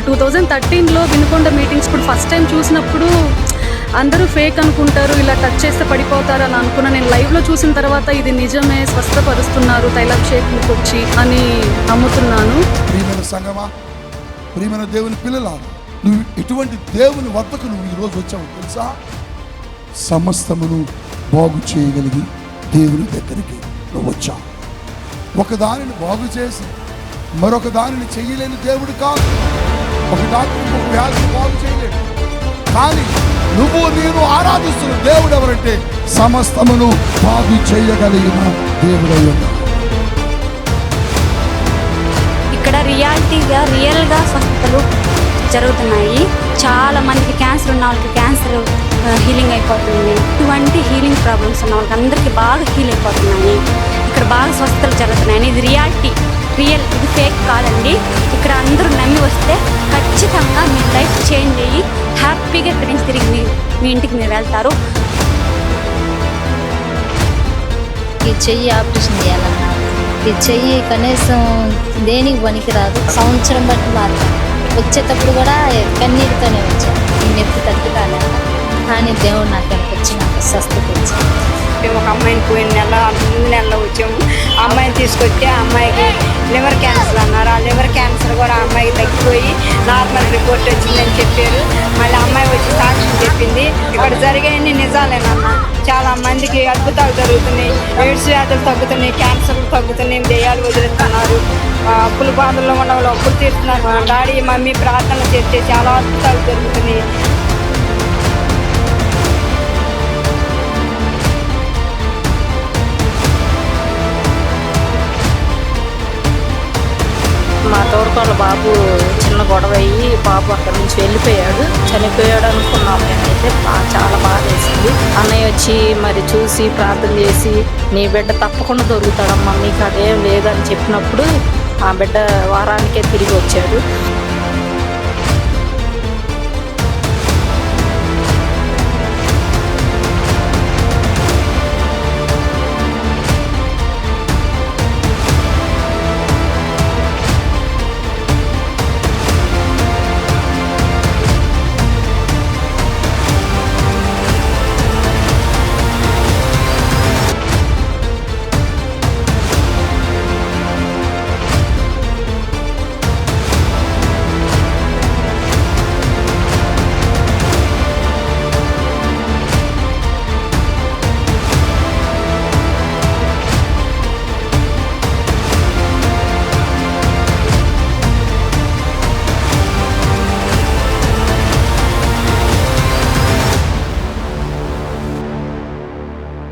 2013లో Vinukonda meetings ఇప్పుడు first time చూసినప్పుడు అందరూ ఫేక్ అనుకుంటారు, ఇలా టచ్ చేస్తే పడిపోతారు అని అనుకున్నా. నేను లైవ్లో చూసిన తర్వాత ఇది నిజమే, స్వస్థపరుస్తున్నారు తైలాభిషేకంకి వచ్చి అని నమ్ముతున్నాను. ప్రియమైన సంగమా, ప్రియమైన దేవుని పిల్లలా, నువ్వు ఇటువంటి దేవుని వద్దకు నువ్వు ఈరోజు వచ్చావు తెలుసా? సమస్తమును బాగు చేయగలిగి దేవుని దగ్గరికి నువ్వు వచ్చావు. ఒకదానిని బాగు చేసి మరొక దానిని చేయలేని దేవుడు కాదు. ఒక డాక్టర్ ఒక వ్యాధిని బాగు చేయలేడు. కానీ నువ్వు నేను ఆరాధిస్తున్న దేవుడు ఎవరంటే సమస్తమును బాగు చేయగలిగిన దేవుడై ఉన్నాడు. ఇక్కడ రియల్గా స్వస్థతలు జరుగుతున్నాయి. చాలా మందికి క్యాన్సర్ ఉన్న వాళ్ళకి క్యాన్సర్ హీలింగ్ అయిపోతుంది. ఇటువంటి హీలింగ్ ప్రాబ్లమ్స్ ఉన్న వాళ్ళకి అందరికీ బాగా హీల్ అయిపోతున్నాయి. ఇక్కడ బాగా స్వస్థతలు జరుగుతున్నాయి. ఇది రియల్, ఇది ఫేక్ కాదండి. ఇక్కడ అందరూ నమ్మి వస్తే ఖచ్చితంగా మీ లైఫ్ చేంజ్ అయ్యి హ్యాపీగా ఇక్కడి నుంచి తిరిగి మీ ఇంటికి మీరు వెళ్తారు. ఈ చెయ్యి ఆపరేషన్ చేయాలన్నారు. ఈ చెయ్యి కనీసం దేనికి పనికిరాదు. సంవత్సరం బట్టి మాత్రం వచ్చేటప్పుడు కూడా కన్నీటితోనే వచ్చాను. ఈ నొప్పి తట్టు కాలేదు. కానీ దేవుడు నాకు వచ్చి నాకు స్వస్థత వచ్చాను. మేము ఒక అమ్మాయిని పోయిన ముందు నెలలో వచ్చాము. ఆ అమ్మాయిని తీసుకొచ్చి ఆ అమ్మాయికి లివర్ క్యాన్సర్ అన్నారు. ఆ లివర్ క్యాన్సర్ కూడా ఆ అమ్మాయికి తగ్గిపోయి నార్మల్ రిపోర్ట్ వచ్చిందని చెప్పారు. మళ్ళీ అమ్మాయి వచ్చి సాక్ష్యం చెప్పింది. ఇక్కడ జరిగాయని నిజాలేనన్నా. చాలా మందికి అద్భుతాలు జరుగుతున్నాయి. ఎయిడ్స్ వ్యాధులు తగ్గుతున్నాయి, క్యాన్సర్లు తగ్గుతున్నాయి, దెయ్యాలు వదులుతున్నారు. అప్పుల బాధల్లో ఉన్న వాళ్ళు అప్పులు తీరుతున్నారు. మా డాడీ మమ్మీ ప్రార్థనలు చేస్తే చాలా అద్భుతాలు జరుగుతున్నాయి. మా తోడుకోళ్ళ బాబు చిన్న గొడవ అయ్యి బాబు అక్కడి నుంచి వెళ్ళిపోయాడు, చనిపోయాడు అనుకున్నాం. మేమైతే చాలా బాధ వేసింది. అన్నయ్య వచ్చి మరి చూసి ప్రార్థన చేసి నీ బిడ్డ తప్పకుండా దొరుకుతాడమ్మా, మీకు అదేం లేదని చెప్పినప్పుడు ఆ బిడ్డ వారానికే తిరిగి వచ్చాడు.